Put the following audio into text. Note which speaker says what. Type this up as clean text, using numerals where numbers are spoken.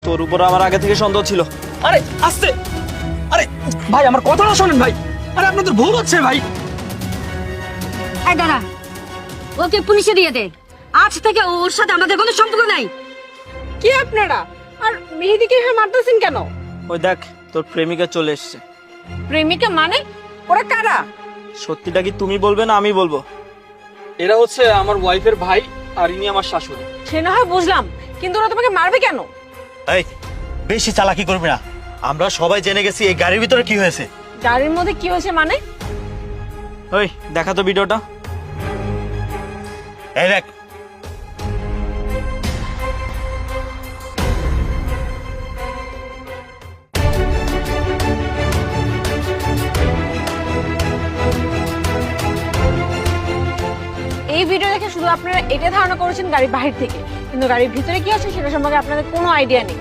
Speaker 1: তোর উপর আমার আগে থেকে সন্দেহ ছিল।
Speaker 2: আরে আস্তে, আরে ভাই আমার কথাটা শোনেন ভাই। আরে আপনাদের ভুল হচ্ছে ভাই।
Speaker 3: এই দাঁড়া, ওকে পুলিশে দিয়ে দে। আজ থেকে ওর সাথে আমাদের কোনো সম্পর্ক নাই।
Speaker 4: কি আপনারা আর মেহেদিকে এভাবে মারতেছেন কেন?
Speaker 1: ওই দেখ তোর প্রেমিকা চলে এসছে।
Speaker 4: প্রেমিকা মানে? ওরা কারা?
Speaker 1: সত্যিটা কি তুমি বলবে না আমি বলবো?
Speaker 2: এরা হচ্ছে আমার ওয়াইফের ভাই আর ইনি আমার শাশুড়ি।
Speaker 4: সে না হয় বুঝলাম, কিন্তু ওরা তোমাকে মারবে কেন?
Speaker 5: এই বেশি চালাকি করবি না, আমরা সবাই জেনে গেছি এই গাড়ির ভিতরে কি হয়েছে।
Speaker 4: গাড়ির মধ্যে কি হয়েছে মানে?
Speaker 1: ওই দেখা তো ভিডিওটা।
Speaker 5: এই দেখ,
Speaker 4: এই ভিডিও দেখে শুধু আপনারা এটা ধারণা করেছেন গাড়ির বাহির থেকে, কিন্তু গাড়ির ভিতরে কি আছে সেটা সম্পর্কে আপনাদের কোনো আইডিয়া নেই।